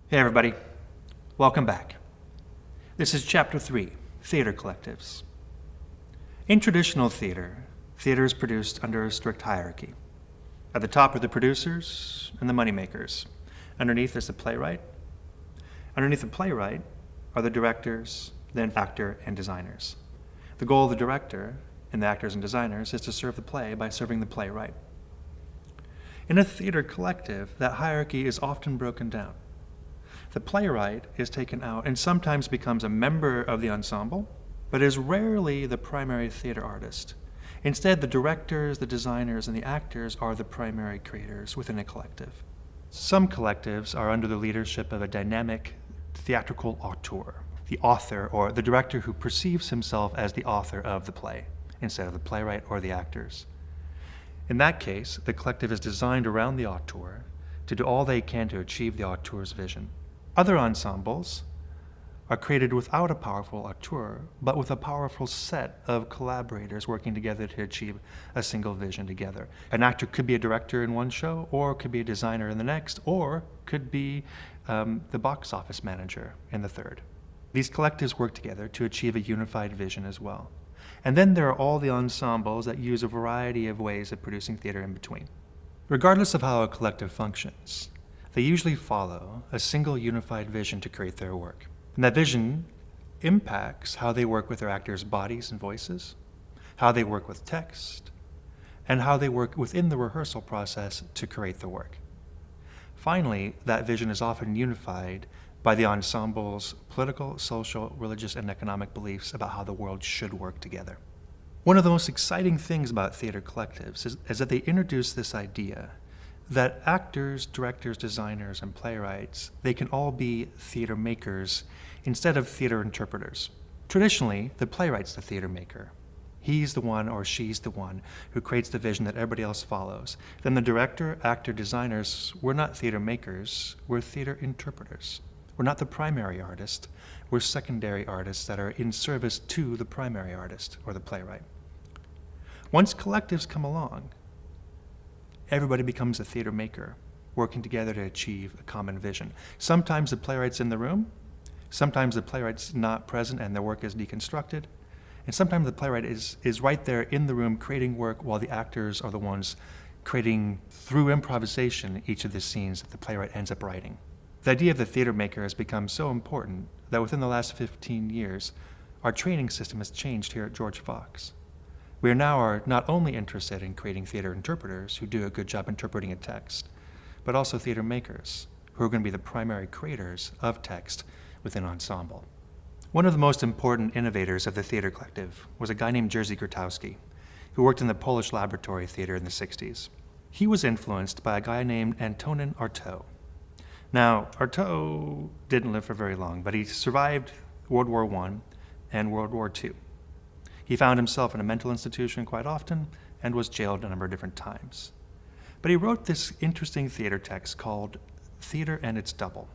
Hey everybody, welcome back. This is Chapter 3, Theater Collectives. In traditional theater, theater is produced under a strict hierarchy. At the top are the producers and the moneymakers. Underneath is the playwright. Underneath the playwright are the directors, then actor and designers. The goal of the director and the actors and designers is to serve the play by serving the playwright. In a theater collective, that hierarchy is often broken down. The playwright is taken out and sometimes becomes a member of the ensemble, but is rarely the primary theater artist. Instead, the directors, the designers, and the actors are the primary creators within a collective. Some collectives are under the leadership of a dynamic theatrical auteur, the author or the director who perceives himself as the author of the play, instead of the playwright or the actors. In that case, the collective is designed around the auteur to do all they can to achieve the auteur's vision. Other ensembles are created without a powerful auteur, but with a powerful set of collaborators working together to achieve a single vision together. An actor could be a director in one show, or could be a designer in the next, or could be the box office manager in the third. These collectives work together to achieve a unified vision as well. And then there are all the ensembles that use a variety of ways of producing theater in between. Regardless of how a collective functions, they usually follow a single unified vision to create their work. And that vision impacts how they work with their actors' bodies and voices, how they work with text, and how they work within the rehearsal process to create the work. Finally, that vision is often unified by the ensemble's political, social, religious, and economic beliefs about how the world should work together. One of the most exciting things about theater collectives is that they introduce this idea that actors, directors, designers, and playwrights, they can all be theater makers instead of theater interpreters. Traditionally, the playwright's the theater maker. He's the one or she's the one who creates the vision that everybody else follows. Then the director, actor, designers, we're not theater makers, we're theater interpreters. We're not the primary artist, we're secondary artists that are in service to the primary artist or the playwright. Once collectives come along, everybody becomes a theater maker, working together to achieve a common vision. Sometimes the playwright's in the room, sometimes the playwright's not present and their work is deconstructed, and sometimes the playwright is right there in the room creating work while the actors are the ones creating, through improvisation, each of the scenes that the playwright ends up writing. The idea of the theater maker has become so important that within the last 15 years, our training system has changed here at George Fox. We are not only interested in creating theater interpreters who do a good job interpreting a text, but also theater makers who are going to be the primary creators of text within ensemble. One of the most important innovators of the theater collective was a guy named Jerzy Grotowski, who worked in the Polish laboratory theater in the 60s. He was influenced by a guy named Antonin Artaud. Now, Artaud didn't live for very long, but he survived World War I and World War II. He found himself in a mental institution quite often and was jailed a number of different times. But he wrote this interesting theater text called Theater and Its Double.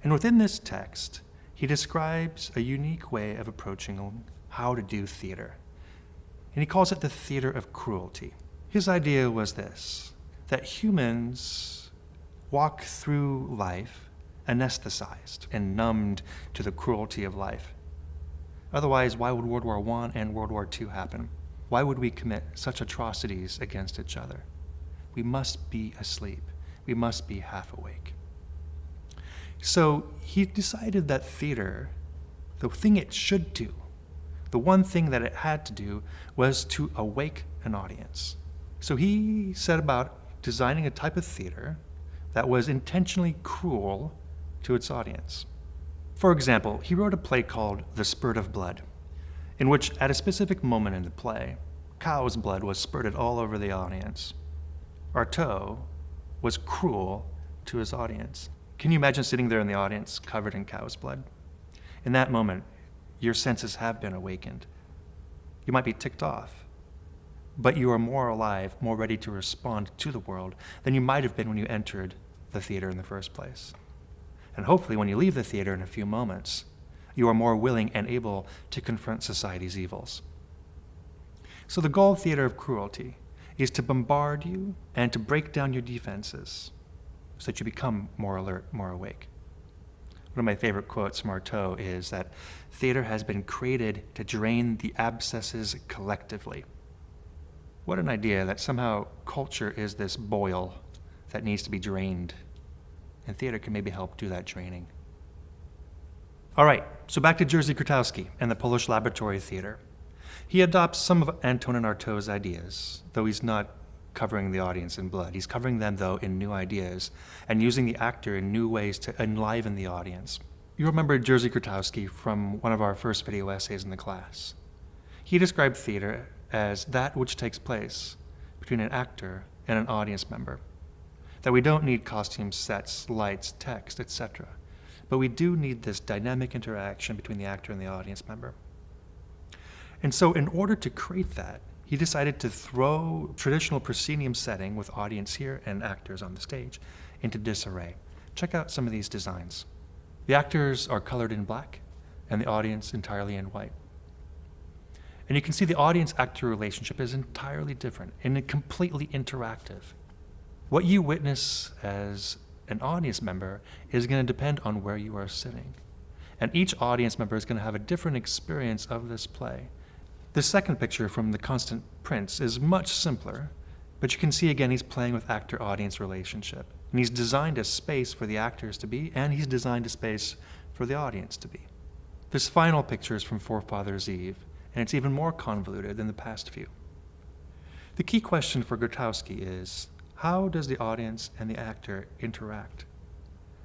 And within this text, he describes a unique way of approaching how to do theater. And he calls it the theater of cruelty. His idea was this, that humans walk through life anesthetized and numbed to the cruelty of life. Otherwise, why would World War I and World War II happen? Why would we commit such atrocities against each other? We must be asleep. We must be half awake. So he decided that theater, the thing it should do, the one thing that it had to do, was to awake an audience. So he set about designing a type of theater that was intentionally cruel to its audience. For example, he wrote a play called The Spurt of Blood, in which at a specific moment in the play, cow's blood was spurted all over the audience. Artaud was cruel to his audience. Can you imagine sitting there in the audience covered in cow's blood? In that moment, your senses have been awakened. You might be ticked off, but you are more alive, more ready to respond to the world than you might have been when you entered the theater in the first place. And hopefully when you leave the theater in a few moments, you are more willing and able to confront society's evils. So the goal of theater of cruelty is to bombard you and to break down your defenses so that you become more alert, more awake. One of my favorite quotes from Artaud is that theater has been created to drain the abscesses collectively. What an idea that somehow culture is this boil that needs to be drained, and theater can maybe help do that draining. All right, so back to Jerzy Grotowski and the Polish Laboratory Theater. He adopts some of Antonin Artaud's ideas, though he's not covering the audience in blood. He's covering them, though, in new ideas and using the actor in new ways to enliven the audience. You remember Jerzy Grotowski from one of our first video essays in the class. He described theater as that which takes place between an actor and an audience member. That we don't need costumes, sets, lights, text, etc. But we do need this dynamic interaction between the actor and the audience member. And so in order to create that, he decided to throw traditional proscenium setting with audience here and actors on the stage into disarray. Check out some of these designs. The actors are colored in black and the audience entirely in white. And you can see the audience-actor relationship is entirely different and completely interactive. What you witness as an audience member is going to depend on where you are sitting. And each audience member is going to have a different experience of this play. The second picture from The Constant Prince is much simpler, but you can see again he's playing with actor-audience relationship. And he's designed a space for the actors to be, and he's designed a space for the audience to be. This final picture is from Forefathers' Eve, and it's even more convoluted than the past few. The key question for Grotowski is, how does the audience and the actor interact?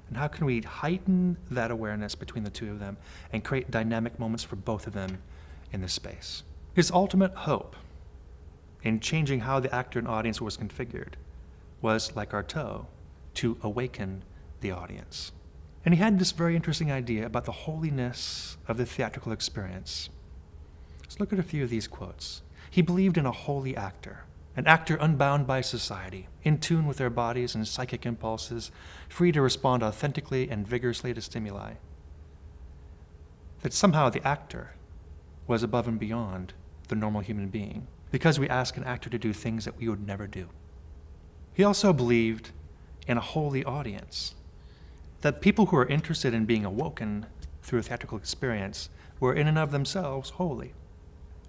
And how can we heighten that awareness between the two of them and create dynamic moments for both of them in the space? His ultimate hope in changing how the actor and audience was configured was, like Artaud, to awaken the audience. And he had this very interesting idea about the holiness of the theatrical experience. Let's look at a few of these quotes. He believed in a holy actor, an actor unbound by society, in tune with their bodies and psychic impulses, free to respond authentically and vigorously to stimuli. That somehow the actor was above and beyond the normal human being, because we ask an actor to do things that we would never do. He also believed in a holy audience, that people who are interested in being awoken through a theatrical experience were in and of themselves holy.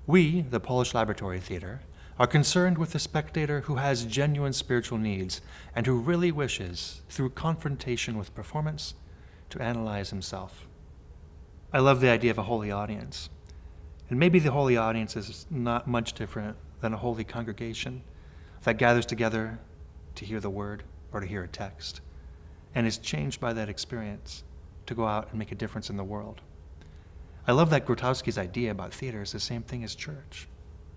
We, the Polish Laboratory Theater, are concerned with the spectator who has genuine spiritual needs and who really wishes, through confrontation with performance, to analyze himself. I love the idea of a holy audience. And maybe the holy audience is not much different than a holy congregation that gathers together to hear the word or to hear a text and is changed by that experience to go out and make a difference in the world. I love that Grotowski's idea about theater is the same thing as church.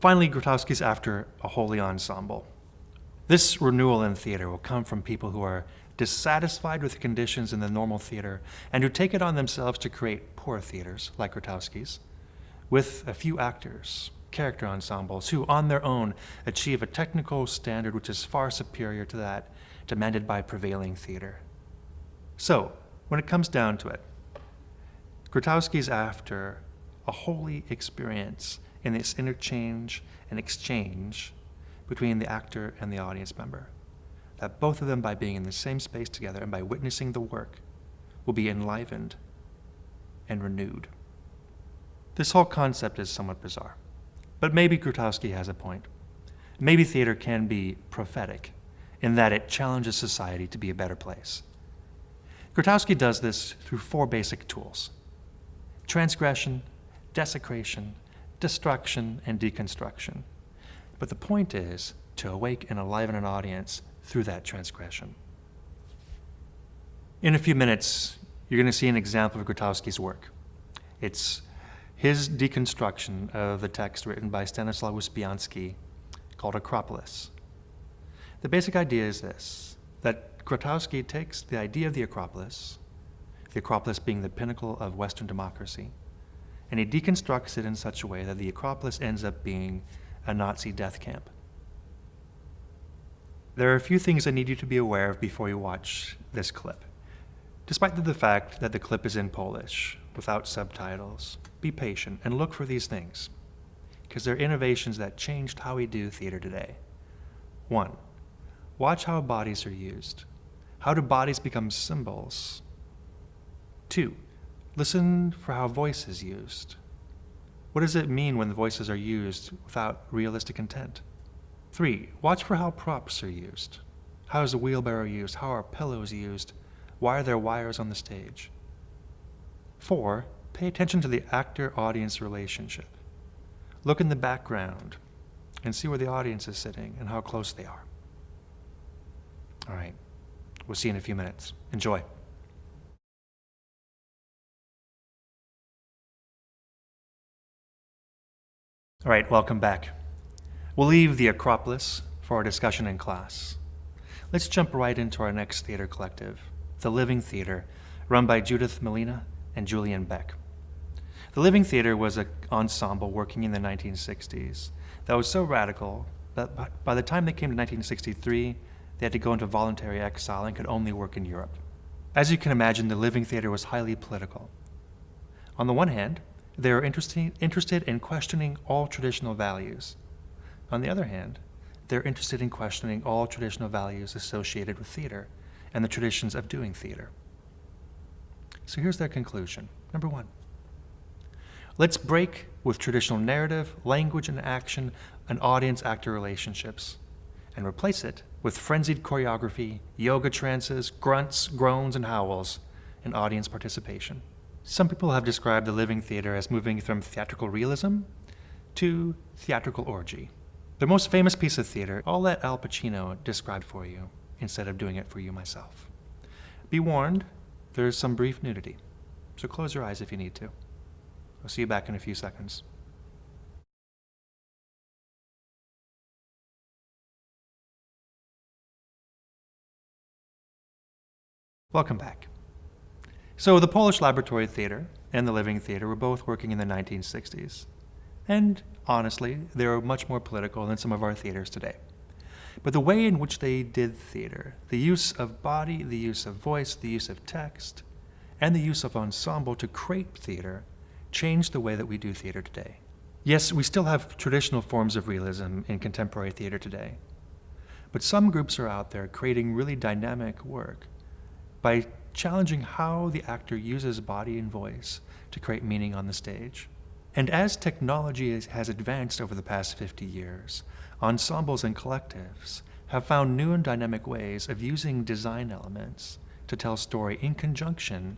Finally, Grotowski's after a holy ensemble. This renewal in theater will come from people who are dissatisfied with the conditions in the normal theater and who take it on themselves to create poor theaters, like Grotowski's, with a few actors, character ensembles, who on their own achieve a technical standard which is far superior to that demanded by prevailing theater. So, when it comes down to it, Grotowski's after a holy experience in this interchange and exchange between the actor and the audience member, that both of them, by being in the same space together and by witnessing the work, will be enlivened and renewed. This whole concept is somewhat bizarre, but maybe Grotowski has a point. Maybe theater can be prophetic in that it challenges society to be a better place. Grotowski does this through 4 basic tools: transgression, desecration, destruction, and deconstruction. But the point is to awake and enliven an audience through that transgression. In a few minutes, you're going to see an example of Grotowski's work. It's his deconstruction of the text written by Stanislaw Wyspiański called Acropolis. The basic idea is this, that Grotowski takes the idea of the Acropolis being the pinnacle of Western democracy, and he deconstructs it in such a way that the Acropolis ends up being a Nazi death camp. There are a few things I need you to be aware of before you watch this clip. Despite the fact that the clip is in Polish, without subtitles, be patient and look for these things, because they're innovations that changed how we do theater today. 1, watch how bodies are used. How do bodies become symbols? 2, Listen for how voice is used. What does it mean when the voices are used without realistic intent? 3. Watch for how props are used. How is a wheelbarrow used? How are pillows used? Why are there wires on the stage? 4. Pay attention to the actor-audience relationship. Look in the background and see where the audience is sitting and how close they are. All right, we'll see you in a few minutes. Enjoy. All right, welcome back. We'll leave the Acropolis for our discussion in class. Let's jump right into our next theater collective, the Living Theater, run by Judith Molina and Julian Beck. The Living Theater was an ensemble working in the 1960s that was so radical that by the time they came to 1963, they had to go into voluntary exile and could only work in Europe. As you can imagine, the Living Theater was highly political. On the one hand, they were interested in questioning all traditional values. On the other hand, they're interested in questioning all traditional values associated with theater and the traditions of doing theater. So here's their conclusion. Number 1, let's break with traditional narrative, language and action, and audience-actor relationships, and replace it with frenzied choreography, yoga trances, grunts, groans, and howls, and audience participation. Some people have described the Living Theater as moving from theatrical realism to theatrical orgy. The most famous piece of theater, I'll let Al Pacino describe for you instead of doing it for you myself. Be warned, there's some brief nudity, so close your eyes if you need to. I'll see you back in a few seconds. Welcome back. So the Polish Laboratory Theater and the Living Theater were both working in the 1960s. And honestly, they were much more political than some of our theaters today. But the way in which they did theater, the use of body, the use of voice, the use of text, and the use of ensemble to create theater changed the way that we do theater today. Yes, we still have traditional forms of realism in contemporary theater today, but some groups are out there creating really dynamic work by challenging how the actor uses body and voice to create meaning on the stage. And as technology has advanced over the past 50 years, ensembles and collectives have found new and dynamic ways of using design elements to tell story in conjunction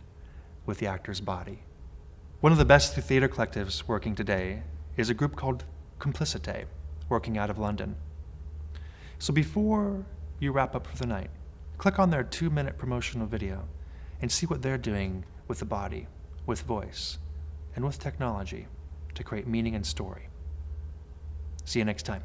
with the actor's body. One of the best theater collectives working today is a group called Complicite, working out of London. So before you wrap up for the night, click on their 2-minute promotional video and see what they're doing with the body, with voice, and with technology to create meaning and story. See you next time.